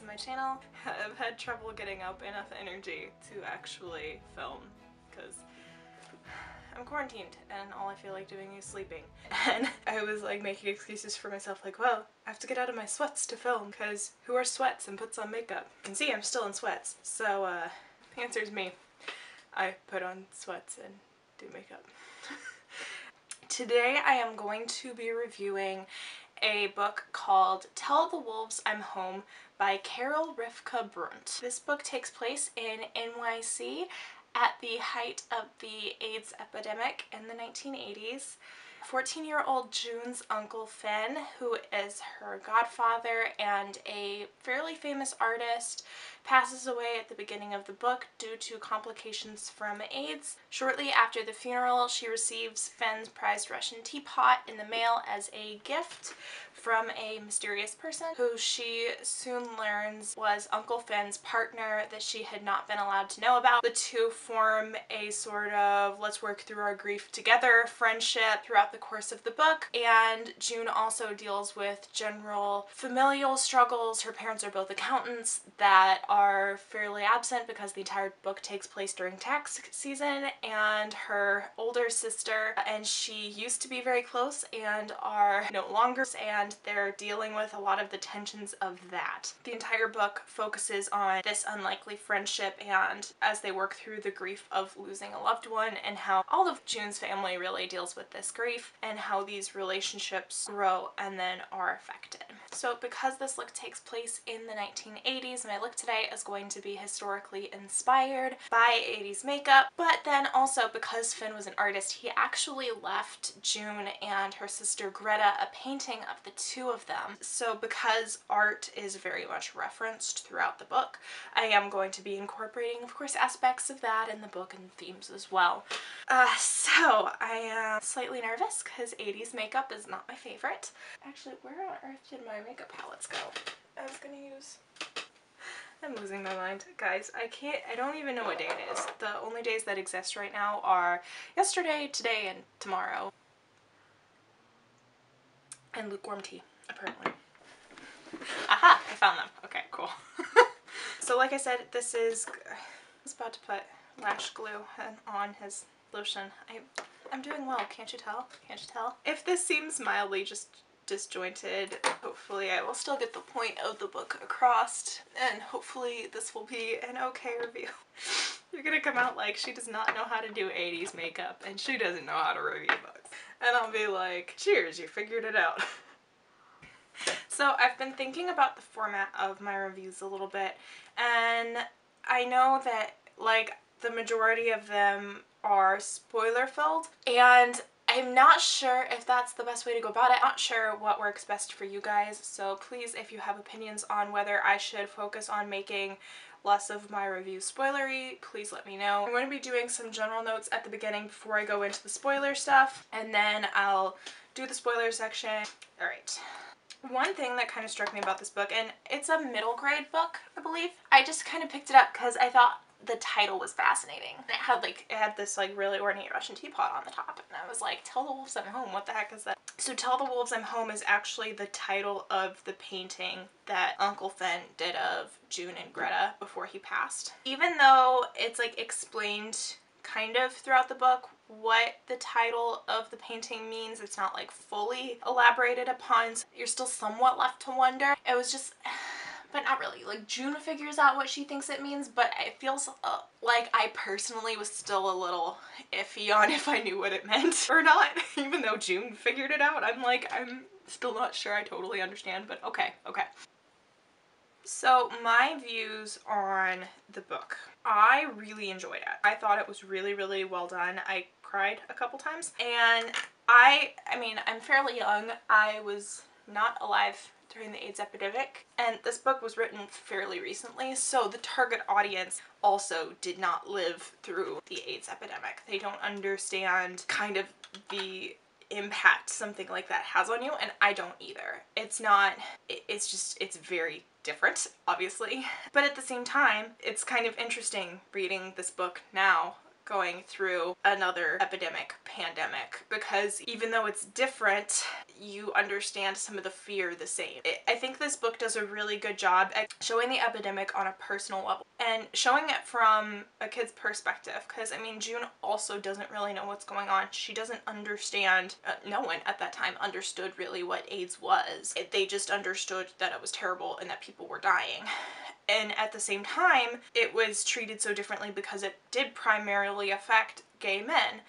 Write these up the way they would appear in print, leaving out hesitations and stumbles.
my channel. I've had trouble getting up enough energy to actually film because I'm quarantined and all I feel like doing is sleeping. And I was like making excuses for myself like, well, I have to get out of my sweats to film because who wears sweats and puts on makeup? You can see I'm still in sweats. So the answer is me. I put on sweats and do makeup. Today I am going to be reviewing a book called Tell the Wolves I'm Home by Rifka Brunt. This book takes place in NYC at the height of the AIDS epidemic in the 1980s. 14-year-old June's uncle Finn, who is her godfather and a fairly famous artist, passes away at the beginning of the book due to complications from AIDS. Shortly after the funeral, she receives Finn's prized Russian teapot in the mail as a gift from a mysterious person who she soon learns was Uncle Finn's partner that she had not been allowed to know about. The two form a sort of let's work through our grief together friendship throughout the course of the book, and June also deals with general familial struggles. Her parents are both accountants that are fairly absent because the entire book takes place during tax season, and her older sister and she used to be very close and are no longer, and they're dealing with a lot of the tensions of that. The entire book focuses on this unlikely friendship and as they work through the grief of losing a loved one, and how all of June's family really deals with this grief and how these relationships grow and then are affected. So because this look takes place in the 1980s, my look today is going to be historically inspired by 80s makeup, but then also because Finn was an artist, he actually left June and her sister Greta a painting of the two of them. So because art is very much referenced throughout the book, I am going to be incorporating, of course, aspects of that in the book and themes as well. So I am slightly nervous because 80s makeup is not my favorite. Actually, where on earth did my makeup palettes go? I was gonna use... I'm losing my mind. Guys, I don't even know what day it is. The only days that exist right now are yesterday, today, and tomorrow. And lukewarm tea, apparently. Aha! I found them. Okay, cool. So like I said, this is... I was about to put lash glue on his lotion. I'm doing well, can't you tell? Can't you tell? If this seems mildly just disjointed, hopefully I will still get the point of the book across, and hopefully this will be an okay review. You're gonna come out like, she does not know how to do 80s makeup and she doesn't know how to review books. And I'll be like, cheers, you figured it out. So I've been thinking about the format of my reviews a little bit, and I know that like the majority of them are spoiler filled, and I'm not sure if that's the best way to go about it. I'm not sure what works best for you guys, so please, if you have opinions on whether I should focus on making less of my review spoilery, please let me know. I'm going to be doing some general notes at the beginning before I go into the spoiler stuff, and then I'll do the spoiler section. Alright. One thing that kind of struck me about this book, and it's a middle grade book, I believe. I just kind of picked it up because I thought the title was fascinating. It had this like really ornate Russian teapot on the top, and I was like, Tell the Wolves I'm Home, what the heck is that? So Tell the Wolves I'm Home is actually the title of the painting that Uncle Finn did of June and Greta before he passed. Even though it's like explained kind of throughout the book what the title of the painting means, it's not like fully elaborated upon, so you're still somewhat left to wonder. It was just... but not really. Like, June figures out what she thinks it means, but it feels like I personally was still a little iffy on if I knew what it meant or not. Even though June figured it out, I'm like, I'm still not sure I totally understand, but okay. So my views on the book. I really enjoyed it. I thought it was really, really well done. I cried a couple times, and I mean, I'm fairly young. I was not alive during the AIDS epidemic, and this book was written fairly recently, so the target audience also did not live through the AIDS epidemic. They don't understand kind of the impact something like that has on you, and I don't either. It's not, it's very different, obviously, but at the same time, it's kind of interesting reading this book now, going through another pandemic, because even though it's different, you understand some of the fear the same. I think this book does a really good job at showing the epidemic on a personal level and showing it from a kid's perspective, because I mean, June also doesn't really know what's going on. She doesn't understand, no one at that time understood really what AIDS was. They just understood that it was terrible and that people were dying. And at the same time, it was treated so differently because it did primarily affect gay men.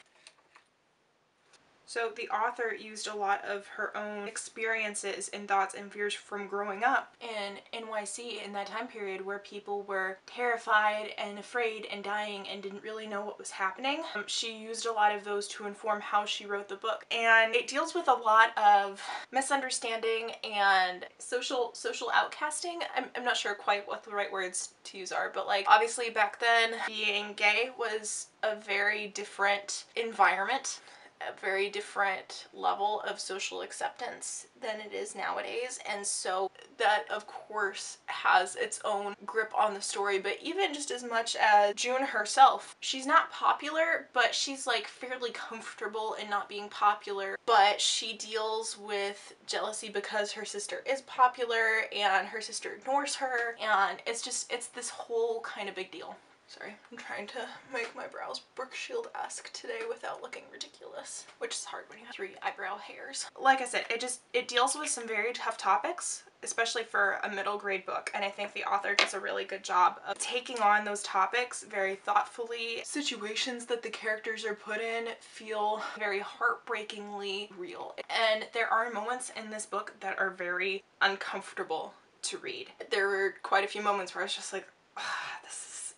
So the author used a lot of her own experiences and thoughts and fears from growing up in NYC in that time period where people were terrified and afraid and dying and didn't really know what was happening. She used a lot of those to inform how she wrote the book. And it deals with a lot of misunderstanding and social outcasting. I'm not sure quite what the right words to use are, but like obviously back then being gay was a very different environment, a very different level of social acceptance than it is nowadays, and so that of course has its own grip on the story. But even just as much as June herself, she's not popular, but she's like fairly comfortable in not being popular, but she deals with jealousy because her sister is popular and her sister ignores her, and it's this whole kind of big deal. Sorry, I'm trying to make my brows Brooke Shield-esque today without looking ridiculous, which is hard when you have 3 eyebrow hairs. Like I said, it deals with some very tough topics, especially for a middle grade book, and I think the author does a really good job of taking on those topics very thoughtfully. Situations that the characters are put in feel very heartbreakingly real, and there are moments in this book that are very uncomfortable to read. There were quite a few moments where I was just like,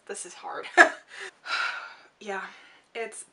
this is hard. Yeah,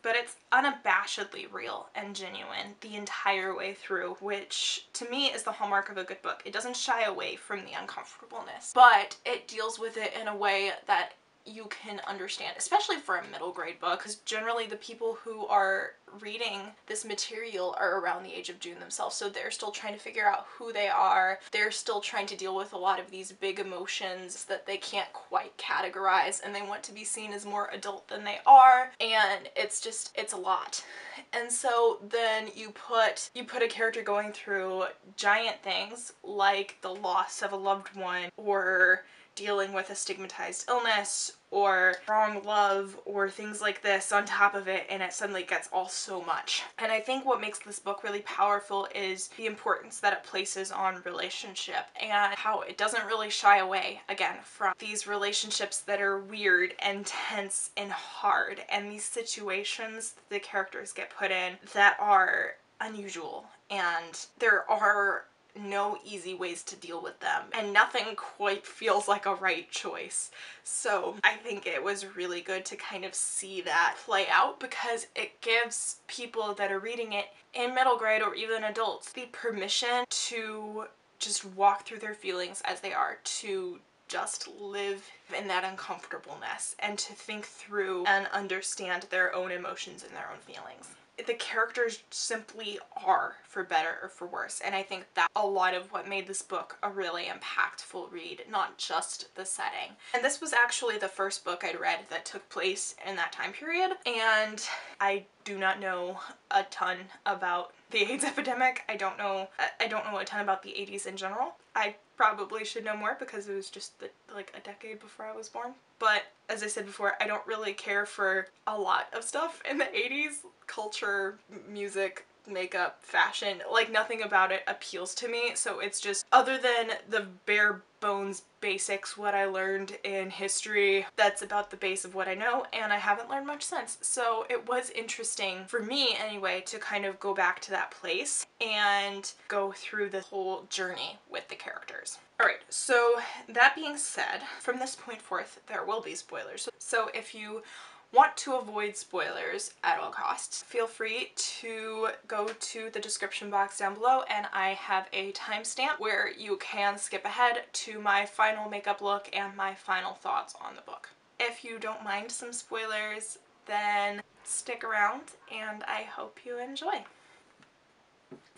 but it's unabashedly real and genuine the entire way through, which to me is the hallmark of a good book. It doesn't shy away from the uncomfortableness, but it deals with it in a way that you can understand, especially for a middle grade book, because generally the people who are reading this material are around the age of June themselves, so they're still trying to figure out who they are. They're still trying to deal with a lot of these big emotions that they can't quite categorize, and they want to be seen as more adult than they are, and it's a lot. And so then you put a character going through giant things like the loss of a loved one, or dealing with a stigmatized illness, or wrong love, or things like this on top of it, and it suddenly gets all so much. And I think what makes this book really powerful is the importance that it places on relationship, and how it doesn't really shy away, again, from these relationships that are weird and tense and hard, and these situations that the characters get put in that are unusual, and there are no easy ways to deal with them, and nothing quite feels like a right choice. So I think it was really good to kind of see that play out, because it gives people that are reading it in middle grade or even adults the permission to just walk through their feelings as they are, to just live in that uncomfortableness, and to think through and understand their own emotions and their own feelings. The characters simply are, for better or for worse, and I think that's a lot of what made this book a really impactful read, not just the setting. And this was actually the first book I'd read that took place in that time period, and I do not know a ton about the AIDS epidemic. I don't know a ton about the 80s in general. I probably should know more because it was just like a decade before I was born. But as I said before, I don't really care for a lot of stuff in the 80s. Culture, music, makeup, fashion, like nothing about it appeals to me. So it's just, other than the bare bones basics, what I learned in history, that's about the base of what I know, and I haven't learned much since. So it was interesting, for me anyway, to kind of go back to that place and go through the whole journey with the characters. Alright, so that being said, from this point forth, there will be spoilers. So if you want to avoid spoilers at all costs, feel free to go to the description box down below, and I have a timestamp where you can skip ahead to my final makeup look and my final thoughts on the book. If you don't mind some spoilers, then stick around and I hope you enjoy.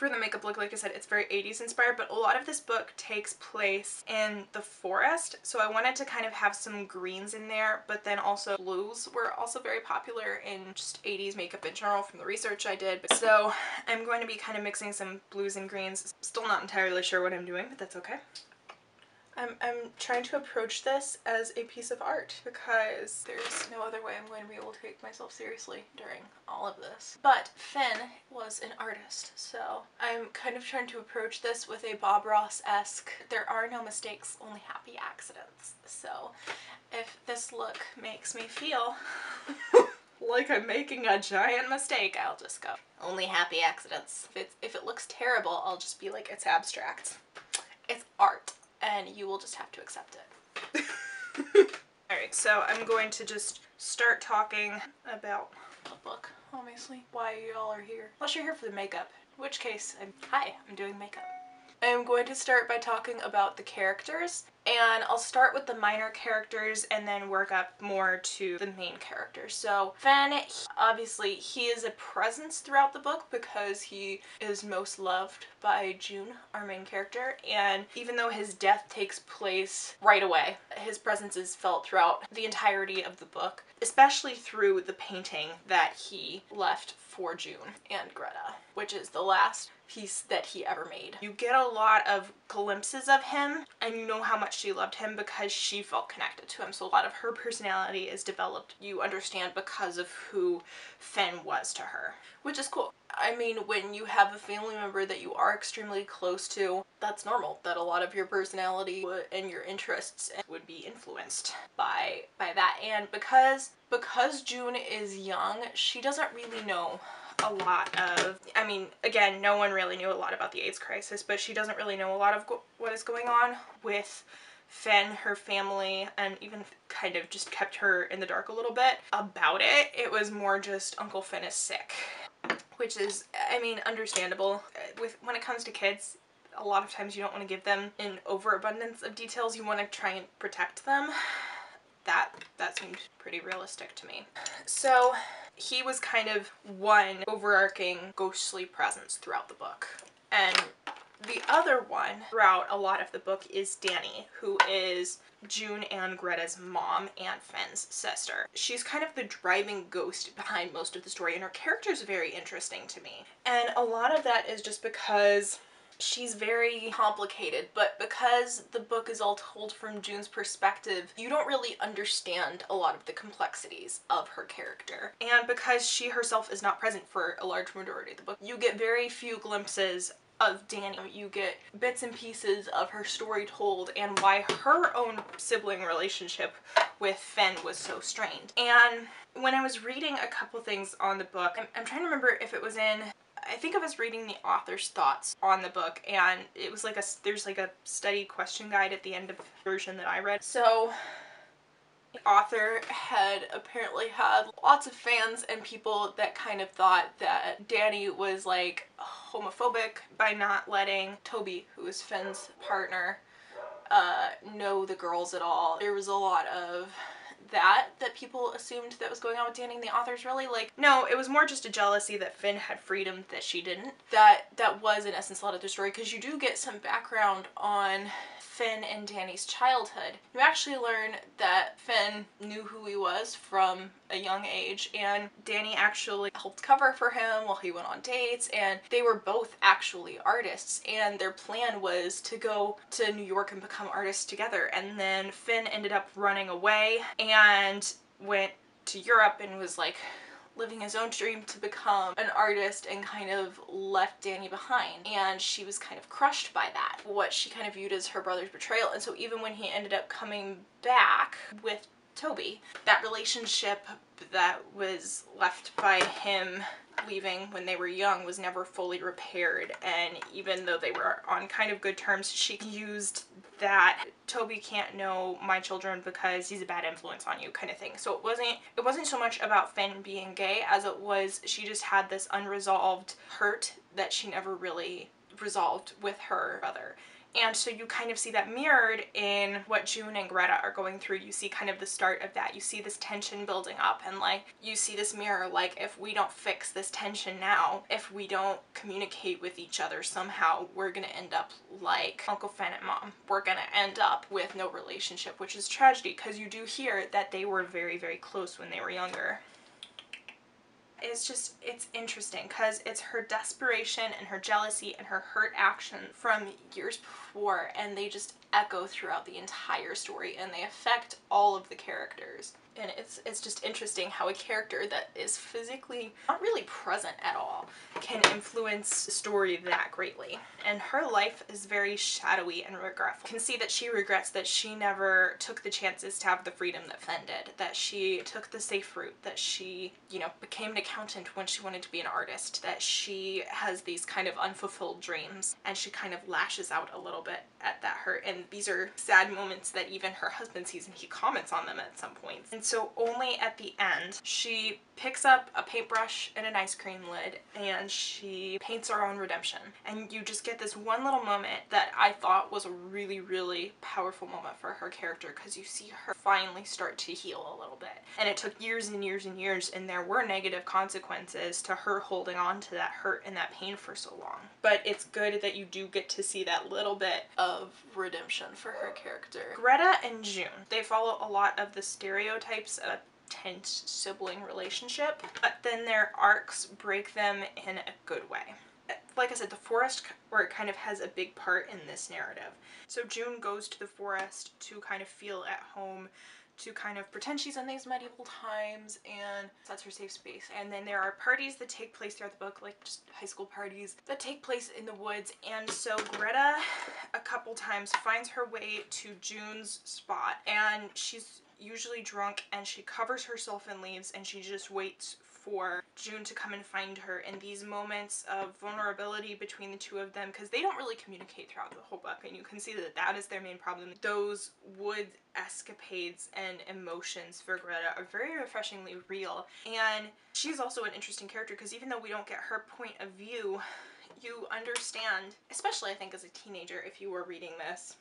For the makeup look, like I said, it's very 80s inspired, but a lot of this book takes place in the forest, so I wanted to kind of have some greens in there, but then also blues were also very popular in just 80s makeup in general from the research I did. So I'm going to be kind of mixing some blues and greens. Still not entirely sure what I'm doing, but that's okay. I'm trying to approach this as a piece of art because there's no other way I'm going to be able to take myself seriously during all of this. But Finn was an artist, so I'm kind of trying to approach this with a Bob Ross-esque, there are no mistakes, only happy accidents. So if this look makes me feel like I'm making a giant mistake, I'll just go, only happy accidents. If it looks terrible, I'll just be like, it's abstract. It's art. And you will just have to accept it. Alright, so I'm going to just start talking about the book, obviously. Why y'all are here. Unless you're here for the makeup. In which case, hi, I'm doing makeup. I'm going to start by talking about the characters, and I'll start with the minor characters and then work up more to the main characters. So Finn, obviously he is a presence throughout the book because he is most loved by June, our main character, and even though his death takes place right away, his presence is felt throughout the entirety of the book, especially through the painting that he left for June and Greta, which is the last piece that he ever made. You get a lot of glimpses of him and you know how much she loved him because she felt connected to him. So a lot of her personality is developed, you understand, because of who Finn was to her, which is cool. I mean, when you have a family member that you are extremely close to, that's normal that a lot of your personality and your interests would be influenced by that. And because June is young, she doesn't really know a lot of, I mean, again, no one really knew a lot about the AIDS crisis, but she doesn't really know a lot of what is going on with Finn, her family, and even kind of just kept her in the dark a little bit about it. It was more just Uncle Finn is sick, which is, I mean, understandable. When it comes to kids, a lot of times you don't want to give them an overabundance of details. You want to try and protect them. That seemed pretty realistic to me. So he was kind of one overarching ghostly presence throughout the book. And the other one throughout a lot of the book is Dani, who is June and Greta's mom and Finn's sister. She's kind of the driving ghost behind most of the story, and her character is very interesting to me. And a lot of that is just because she's very complicated, but because the book is all told from June's perspective, you don't really understand a lot of the complexities of her character. And because she herself is not present for a large majority of the book, you get very few glimpses of Dani. You get bits and pieces of her story told and why her own sibling relationship with Finn was so strained. And when I was reading a couple things on the book, I'm trying to remember if it was in, I think I was reading the author's thoughts on the book, and it was like there's like a study question guide at the end of the version that I read. So the author had apparently had lots of fans and people that kind of thought that Dani was like homophobic by not letting Toby, who is Finn's partner, know the girls at all. There was a lot of that people assumed that was going on with Dani, and the author's really like, no, it was more just a jealousy that Finn had freedom that she didn't. That was in essence a lot of the story, because you do get some background on Finn and Dani's childhood. You actually learn that Finn knew who he was from a young age, and Dani actually helped cover for him while he went on dates, and they were both actually artists, and their plan was to go to New York and become artists together. And then Finn ended up running away and went to Europe and was like living his own dream to become an artist, and kind of left Dani behind, and she was kind of crushed by that, what she kind of viewed as her brother's betrayal. And so even when he ended up coming back with Toby, that relationship that was left by him leaving when they were young was never fully repaired. And even though they were on kind of good terms, she used that Toby can't know my children because he's a bad influence on you kind of thing. So it wasn't so much about Finn being gay as it was she just had this unresolved hurt that she never really resolved with her brother. And so you kind of see that mirrored in what June and Greta are going through. You see kind of the start of that. You see this tension building up, and like you see this mirror, like if we don't fix this tension now, if we don't communicate with each other somehow, we're gonna end up like Uncle Fen and Mom. We're gonna end up with no relationship, which is tragedy because you do hear that they were very, very close when they were younger. It's interesting because it's her desperation and her jealousy and her hurt action from years before, and they just echo throughout the entire story, and they affect all of the characters. And it's just interesting how a character that is physically not really present at all can influence the story that greatly. And her life is very shadowy and regretful. You can see that she regrets that she never took the chances to have the freedom that Fen did, that she took the safe route, that she, you know, became an accountant when she wanted to be an artist, that she has these kind of unfulfilled dreams, and she kind of lashes out a little bit at that hurt. And these are sad moments that even her husband sees, and he comments on them at some points. And so only at the end, she picks up a paintbrush and an ice cream lid, and she paints her own redemption. And you just get this one little moment that I thought was a really, really powerful moment for her character, because you see her finally start to heal a little bit. And it took years and years and years, and there were negative consequences to her holding on to that hurt and that pain for so long. But it's good that you do get to see that little bit of redemption for her character. Greta and June, they follow a lot of the stereotypes of tense sibling relationship, but then their arcs break them in a good way. Like I said, the forest work kind of has a big part in this narrative. So June goes to the forest to kind of feel at home, to kind of pretend she's in these medieval times, and that's her safe space. And then there are parties that take place throughout the book, like just high school parties that take place in the woods. And so Greta a couple times finds her way to June's spot, and she's usually drunk, and she covers herself and leaves, and she just waits for June to come and find her in these moments of vulnerability between the two of them, because they don't really communicate throughout the whole book, and you can see that that is their main problem. Those wood escapades and emotions for Greta are very refreshingly real, and she's also an interesting character because even though we don't get her point of view, you understand, especially I think as a teenager, if you were reading this,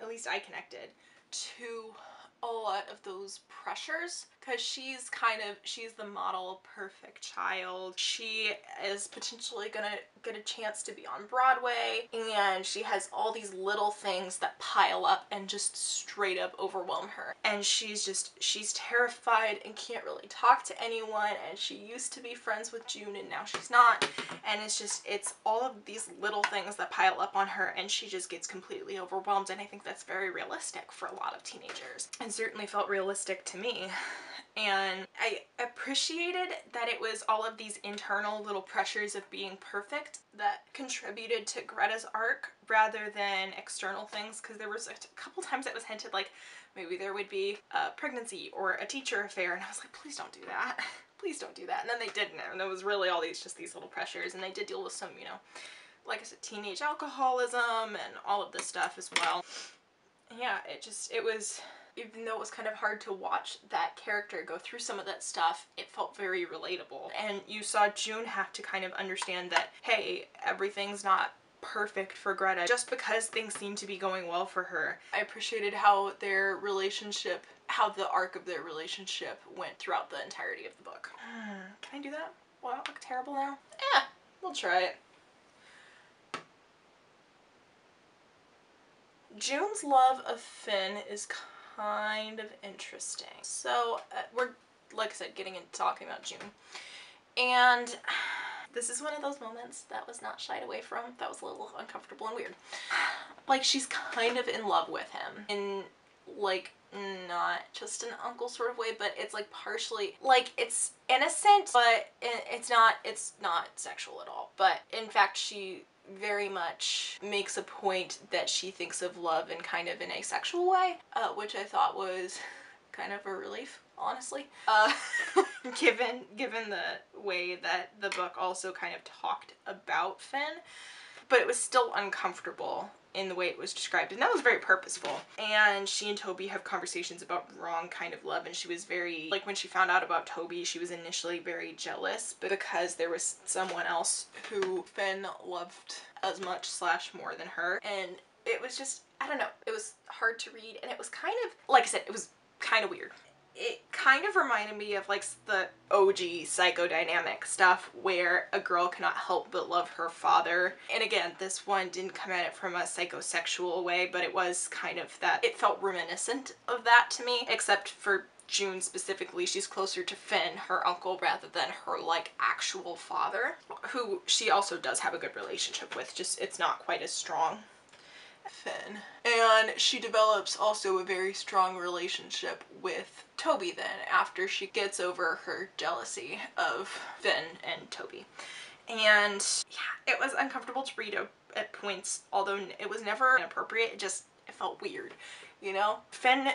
at least I connected to a lot of those pressures, because she's the model perfect child. She is potentially gonna get a chance to be on Broadway, and she has all these little things that pile up and just straight up overwhelm her. And she's terrified and can't really talk to anyone, and she used to be friends with June and now she's not. And it's all of these little things that pile up on her, and she just gets completely overwhelmed. And I think that's very realistic for a lot of teenagers, and certainly felt realistic to me. And I appreciated that it was all of these internal little pressures of being perfect that contributed to Greta's arc rather than external things, because there was a couple times it was hinted like maybe there would be a pregnancy or a teacher affair, and I was like, please don't do that. Please don't do that. And then they didn't, and it was really all these little pressures, and they did deal with some, you know, like I said, teenage alcoholism and all of this stuff as well. And yeah, it was, even though it was kind of hard to watch that character go through some of that stuff, it felt very relatable. And you saw June have to kind of understand that, hey, everything's not perfect for Greta just because things seem to be going well for her. I appreciated how their relationship, how the arc of their relationship went throughout the entirety of the book. Can I do that? Will that look terrible now? We'll try it. June's love of Finn is kind of interesting. So we're, like I said, getting into talking about June. And this is one of those moments that was not shied away from. That was a little uncomfortable and weird. Like, she's kind of in love with him in, like, not just an uncle sort of way, but it's like partially, like, it's innocent, but it's not sexual at all. But in fact, she very much makes a point that she thinks of love in kind of an asexual way, which I thought was kind of a relief, honestly, given the way that the book also kind of talked about Finn. But it was still uncomfortable in the way it was described, and that was very purposeful. And she and Toby have conversations about wrong kind of love, and she was very, like, when she found out about Toby, she was initially very jealous, but because there was someone else who Finn loved as much / more than her. And it was just, I don't know, it was hard to read, and it was kind of, like I said, it was kind of weird. It kind of reminded me of like the OG psychodynamic stuff where a girl cannot help but love her father. And again, this one didn't come at it from a psychosexual way, but it was kind of that, it felt reminiscent of that to me, except for June specifically. She's closer to Finn, her uncle, rather than her like actual father, who she also does have a good relationship with, just it's not quite as strong. Finn. And she develops also a very strong relationship with Toby then, after she gets over her jealousy of Finn and Toby. And yeah, it was uncomfortable to read at points, although it was never inappropriate, it felt weird, you know? Finn,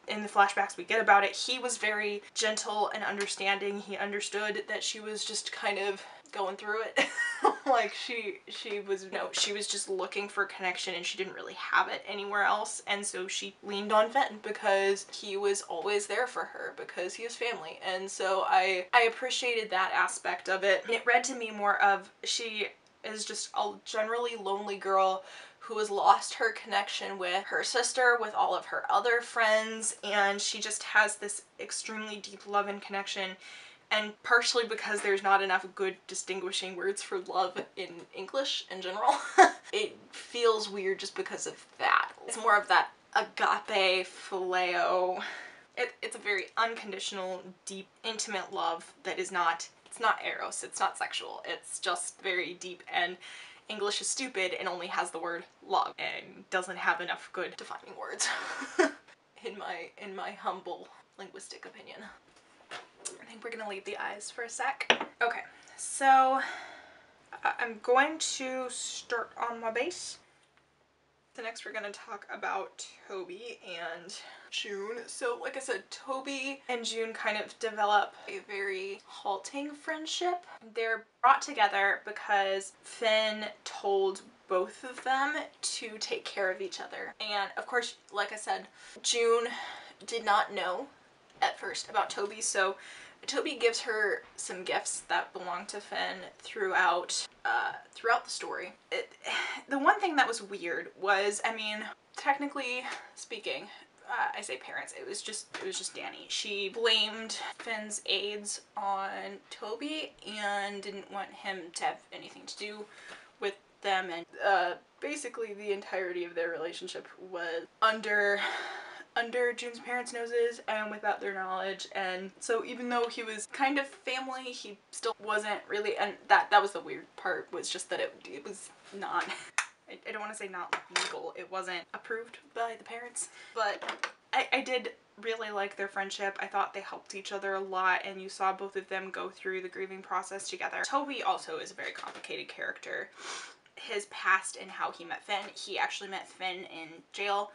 in the flashbacks we get about it, he was very gentle and understanding. He understood that she was just kind of going through it. Like she was, no, she was just looking for connection and she didn't really have it anywhere else, and so she leaned on Finn because he was always there for her, because he is family. And so I appreciated that aspect of it. And it read to me more of, she is just a generally lonely girl who has lost her connection with her sister, with all of her other friends, and she just has this extremely deep love and connection. And partially because there's not enough good distinguishing words for love in English in general, it feels weird just because of that. It's more of that agape, phileo. It's a very unconditional, deep, intimate love that is not, it's not eros, it's not sexual, it's just very deep, and English is stupid and only has the word love and doesn't have enough good defining words. in my humble linguistic opinion. I think we're gonna leave the eyes for a sec. Okay, so I'm going to start on my base. So next we're gonna talk about Toby and June. So like I said, Toby and June kind of develop a very halting friendship. They're brought together because Finn told both of them to take care of each other. And of course, like I said, June did not know at first about Toby, so Toby gives her some gifts that belong to Finn throughout the story. The one thing that was weird was, I mean, technically speaking, I say parents, it was just Danny. She blamed Finn's AIDS on Toby and didn't want him to have anything to do with them, and basically the entirety of their relationship was under June's parents' noses and without their knowledge. And so even though he was kind of family, he still wasn't really, and that was the weird part, was just that it was not, I don't want to say not legal, it wasn't approved by the parents, but I did really like their friendship. I thought they helped each other a lot, and you saw both of them go through the grieving process together. Toby also is a very complicated character. His past and how he met Finn. He actually met Finn in jail.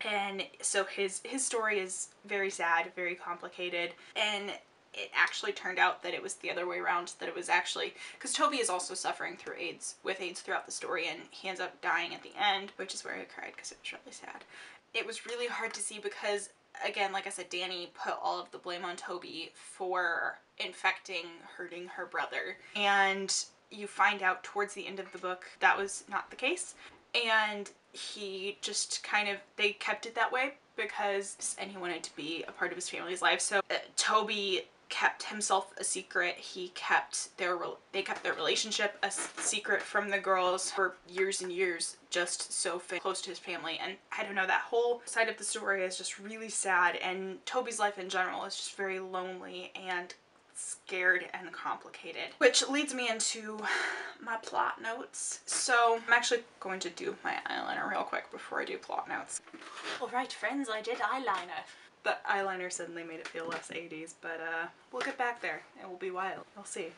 And so his story is very sad, very complicated, and it actually turned out that it was the other way around, that it was actually, because Toby is also suffering through AIDS, with AIDS throughout the story, and he ends up dying at the end, which is where I cried because it was really sad. It was really hard to see because, again, like I said, Danny put all of the blame on Toby for infecting, hurting her brother, and you find out towards the end of the book that was not the case. And he just kind of, they kept it that way because, and he wanted to be a part of his family's life. So Toby kept himself a secret. They kept their relationship a secret from the girls for years and years, just so close to his family. And I don't know, that whole side of the story is just really sad, and Toby's life in general is just very lonely and scared and complicated, which leads me into my plot notes. So I'm actually going to do my eyeliner real quick before I do plot notes. Alright friends, I did eyeliner. The eyeliner suddenly made it feel less 80s, but we'll get back there. It will be wild. We'll see.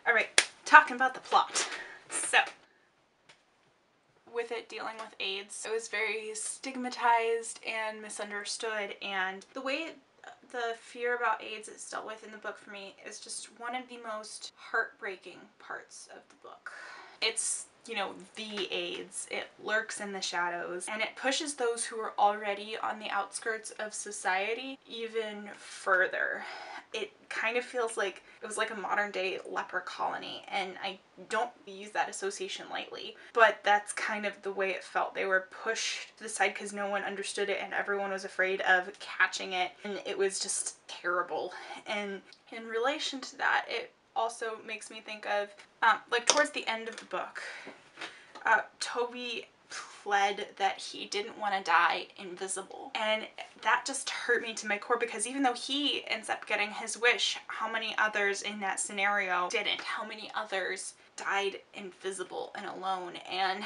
Alright, talking about the plot. So, with it dealing with AIDS, it was very stigmatized and misunderstood, and the way the fear about AIDS is dealt with in the book for me is just one of the most heartbreaking parts of the book. It's, you know, the AIDS. It lurks in the shadows, and it pushes those who are already on the outskirts of society even further. it kind of feels like it was like a modern day leper colony, and I don't use that association lightly, but that's kind of the way it felt. They were pushed to the side because no one understood it and everyone was afraid of catching it, and it was just terrible. And in relation to that, it also makes me think of like towards the end of the book, Toby pled that he didn't want to die invisible, and that just hurt me to my core, because even though he ends up getting his wish, how many others in that scenario didn't? How many others died invisible and alone? And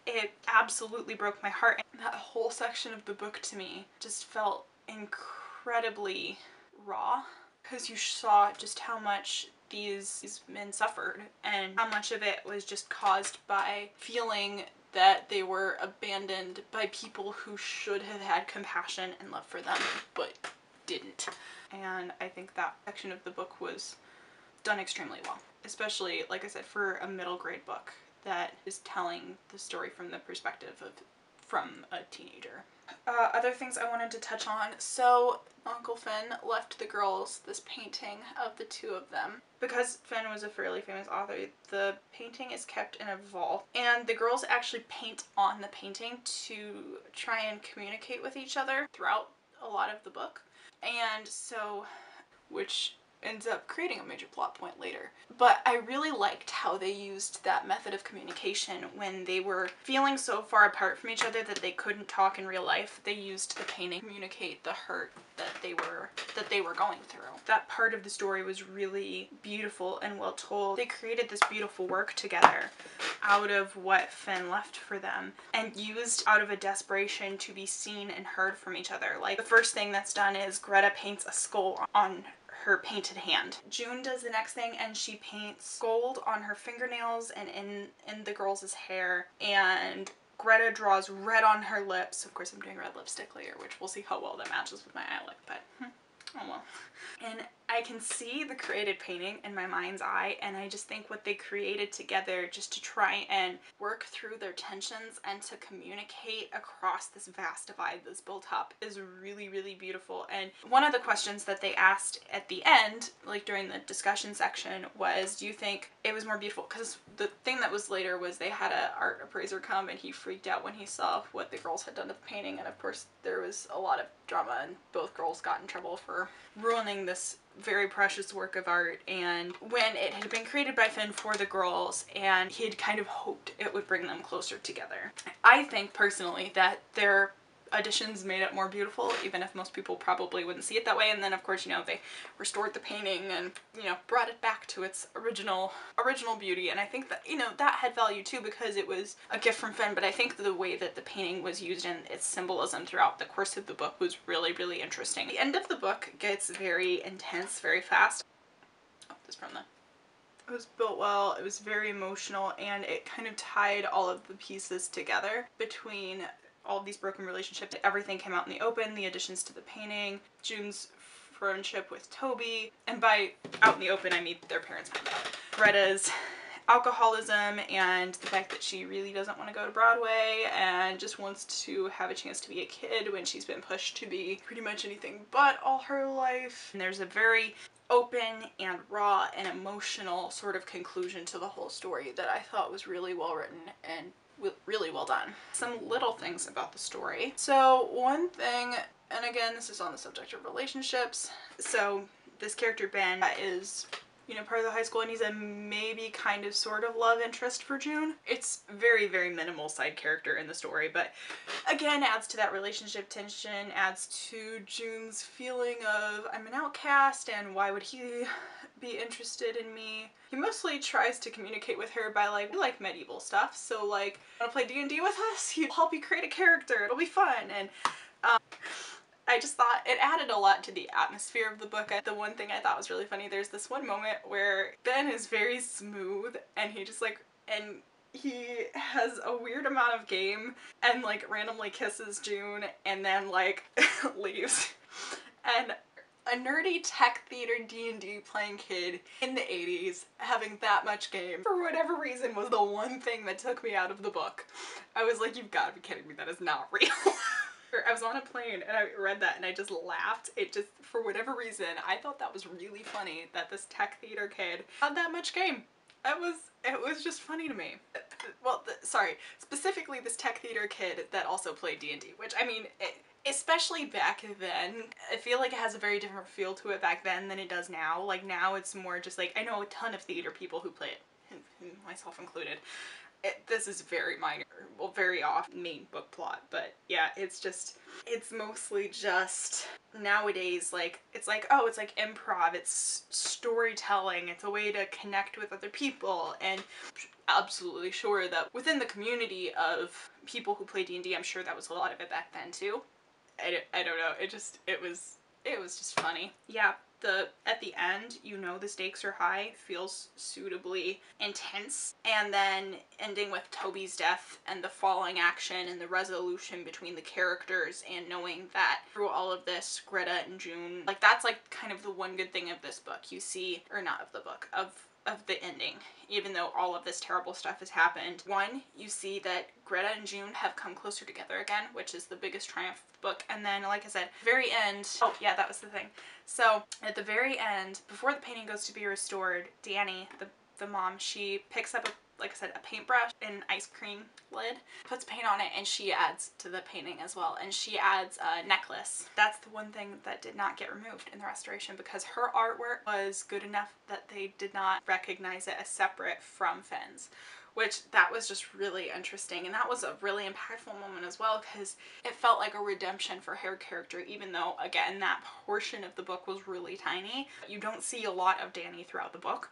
it absolutely broke my heart. And that whole section of the book to me just felt incredibly raw, because you saw just how much these men suffered, and how much of it was just caused by feeling that they were abandoned by people who should have had compassion and love for them, but didn't. And I think that section of the book was done extremely well, especially, like I said, for a middle grade book that is telling the story from the perspective of from a teenager. Other things I wanted to touch on. So Uncle Finn left the girls this painting of the two of them. Because Finn was a fairly famous author, the painting is kept in a vault, and the girls actually paint on the painting to try and communicate with each other throughout a lot of the book. And so, which ends up creating a major plot point later. But I really liked how they used that method of communication when they were feeling so far apart from each other that they couldn't talk in real life. They used the painting to communicate the hurt that they were going through. That part of the story was really beautiful and well told. They created this beautiful work together out of what Finn left for them, and used out of a desperation to be seen and heard from each other. Like, the first thing that's done is Greta paints a skull on her painted hand. June does the next thing, and she paints gold on her fingernails and in the girls' hair, and Greta draws red on her lips. Of course, I'm doing red lipstick later, which we'll see how well that matches with my eye look, but oh well. And I can see the created painting in my mind's eye, and I just think what they created together just to try and work through their tensions and to communicate across this vast divide that's built up is really, really beautiful. And one of the questions that they asked at the end, like during the discussion section, was, do you think it was more beautiful? Because the thing that was later was they had an art appraiser come, and he freaked out when he saw what the girls had done to the painting, and of course there was a lot of drama, and both girls got in trouble for ruining this very precious work of art. And when it had been created by Finn for the girls, and he had kind of hoped it would bring them closer together. I think personally that their additions made it more beautiful, even if most people probably wouldn't see it that way. And then of course, you know, they restored the painting and, you know, brought it back to its original beauty. And I think that, you know, that had value too, because it was a gift from Finn. But I think the way that the painting was used in its symbolism throughout the course of the book was really, really interesting. The end of the book gets very intense, very fast. Oh, this from the... It was built well, it was very emotional, and it kind of tied all of the pieces together between all of these broken relationships. Everything came out in the open, the additions to the painting, June's friendship with Toby, and by out in the open I mean their parents found out. Greta's alcoholism and the fact that she really doesn't want to go to Broadway and just wants to have a chance to be a kid when she's been pushed to be pretty much anything but all her life. And there's a very open and raw and emotional sort of conclusion to the whole story that I thought was really well written and really well done. Some little things about the story. So one thing, and again this is on the subject of relationships, so this character Ben is, you know, part of the high school, and he's a maybe kind of sort of love interest for June. It's very, very minimal side character in the story, but again adds to that relationship tension, adds to June's feeling of I'm an outcast and why would he be interested in me. He mostly tries to communicate with her by like, we like medieval stuff, so like, wanna play D&D with us? He'll help you create a character, it'll be fun. And I just thought it added a lot to the atmosphere of the book. The one thing I thought was really funny, there's this one moment where Ben is very smooth and he just like, and he has a weird amount of game and like randomly kisses June and then like leaves. And a nerdy tech theater D&D playing kid in the 80s having that much game, for whatever reason, was the one thing that took me out of the book. I was like, you've got to be kidding me, that is not real. I was on a plane and I read that and I just laughed. It just, for whatever reason, I thought that was really funny that this tech theater kid had that much game. It was just funny to me. Well, sorry, specifically this tech theater kid that also played D&D, which, I mean, especially back then, I feel like it has a very different feel to it back then than it does now. Like, now it's more just like, I know a ton of theater people who play it, and myself included. This is very minor, well, very off main book plot, but yeah, it's mostly just nowadays, like, it's like, oh, it's like improv, it's storytelling, it's a way to connect with other people, and absolutely sure that within the community of people who play D&D, I'm sure that was a lot of it back then too. I don't know, it was just funny. Yeah. At the end, you know the stakes are high, feels suitably intense, and then ending with Toby's death and the falling action and the resolution between the characters, and knowing that through all of this, Greta and June, like, that's like kind of the one good thing of this book. You see, or not of the book, of the ending, even though all of this terrible stuff has happened. One, you see that Greta and June have come closer together again, which is the biggest triumph of the book. And then, like I said, very end, oh yeah, that was the thing. So at the very end, before the painting goes to be restored, Danny, the mom, she picks up, like I said, a paintbrush and an ice cream lid, puts paint on it, and she adds to the painting as well. And she adds a necklace. That's the one thing that did not get removed in the restoration, because her artwork was good enough that they did not recognize it as separate from Finn's, which that was just really interesting. And that was a really impactful moment as well, because it felt like a redemption for her character, even though, again, that portion of the book was really tiny. You don't see a lot of Danny throughout the book,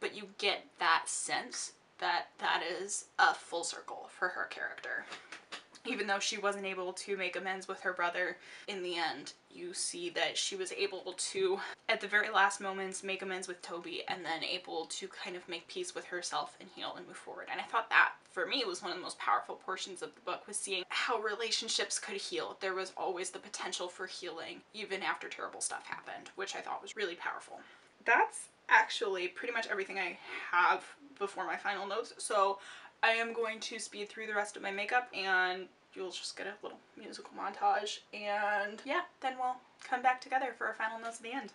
but you get that sense that that is a full circle for her character. Even though she wasn't able to make amends with her brother in the end, you see that she was able to, at the very last moments, make amends with Toby, and then able to kind of make peace with herself and heal and move forward. And I thought that, for me, was one of the most powerful portions of the book, was seeing how relationships could heal. There was always the potential for healing, even after terrible stuff happened, which I thought was really powerful. That's actually pretty much everything I have before my final notes, so I am going to speed through the rest of my makeup, and you'll just get a little musical montage, and yeah, then we'll come back together for our final notes at the end.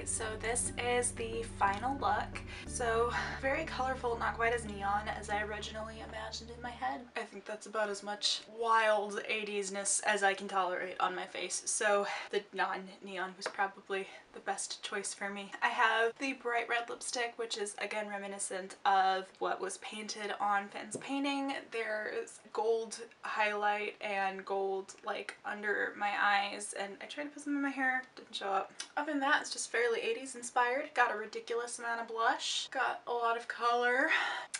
So this is the final look. So very colorful, not quite as neon as I originally imagined in my head. I think that's about as much wild 80s-ness as I can tolerate on my face. So the non-neon was probably the best choice for me. I have the bright red lipstick, which is again reminiscent of what was painted on Finn's painting. There's gold highlight and gold like under my eyes, and I tried to put some in my hair, didn't show up. Other than that, it's just fairly 80s inspired. Got a ridiculous amount of blush, got a lot of color,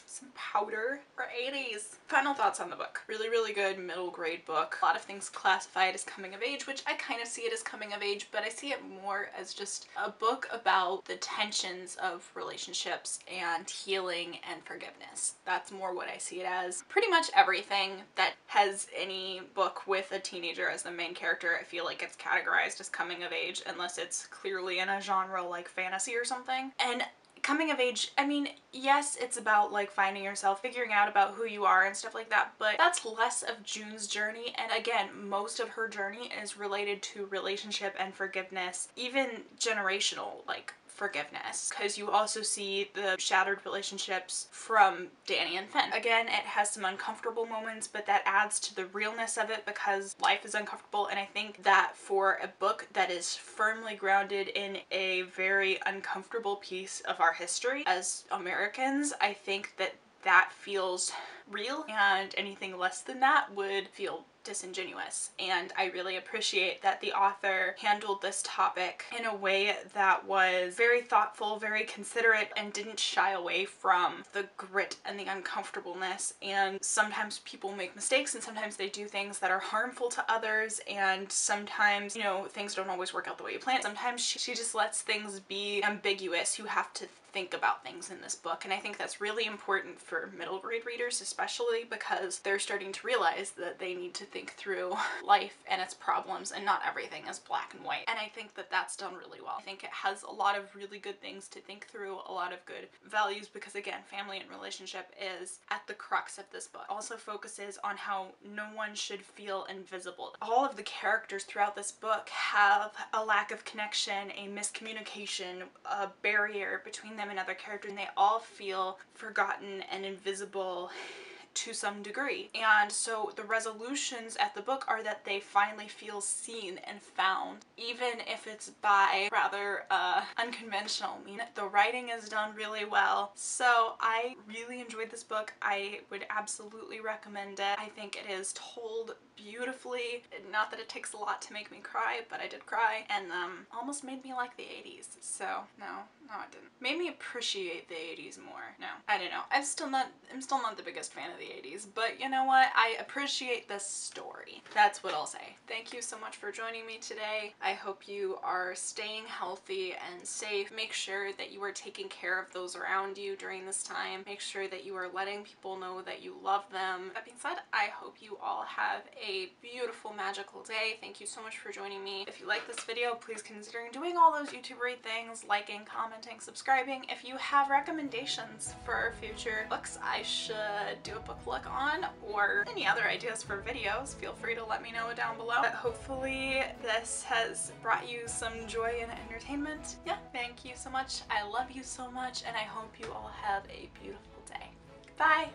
some powder for 80s. Final thoughts on the book. Really, really good middle grade book. A lot of things classified as coming of age, which I kind of see it as coming of age, but I see it more as just a book about the tensions of relationships and healing and forgiveness. That's more what I see it as. Pretty much everything that has any book with a teenager as the main character, I feel like it's categorized as coming of age, unless it's clearly in a genre like fantasy or something. And coming of age, I mean, yes, it's about like finding yourself, figuring out about who you are and stuff like that, but that's less of June's journey. And again, most of her journey is related to relationship and forgiveness, even generational like forgiveness, because you also see the shattered relationships from Danny and Finn. Again, it has some uncomfortable moments, but that adds to the realness of it because life is uncomfortable. And I think that for a book that is firmly grounded in a very uncomfortable piece of our history as Americans, I think that that feels real, and anything less than that would feel disingenuous. And I really appreciate that the author handled this topic in a way that was very thoughtful, very considerate, and didn't shy away from the grit and the uncomfortableness. And sometimes people make mistakes, and sometimes they do things that are harmful to others, and sometimes, you know, things don't always work out the way you plan. Sometimes she just lets things be ambiguous. You have to think about things in this book, and I think that's really important for middle grade readers, especially because they're starting to realize that they need to think through life and its problems, and not everything is black and white. And I think that that's done really well. I think it has a lot of really good things to think through, a lot of good values, because again, family and relationship is at the crux of this book. Also focuses on how no one should feel invisible. All of the characters throughout this book have a lack of connection, a miscommunication, a barrier between them and other characters, and they all feel forgotten and invisible to some degree. And so the resolutions at the book are that they finally feel seen and found, even if it's by rather unconventional means. The writing is done really well, so I really enjoyed this book. I would absolutely recommend it. I think it is told beautifully. Not that it takes a lot to make me cry, but I did cry, and almost made me like the 80s. So no, it didn't. Made me appreciate the 80s more. No, I don't know. I'm still not the biggest fan of the 80s, but you know what? I appreciate this story. That's what I'll say. Thank you so much for joining me today. I hope you are staying healthy and safe. Make sure that you are taking care of those around you during this time. Make sure that you are letting people know that you love them. That being said, I hope you all have a beautiful, magical day. Thank you so much for joining me. If you like this video, please consider doing all those YouTuber things, liking, commenting, subscribing. If you have recommendations for future books I should do a book look on, or any other ideas for videos, feel free to let me know down below. But hopefully this has brought you some joy and entertainment. Yeah, thank you so much. I love you so much, and I hope you all have a beautiful day. Bye!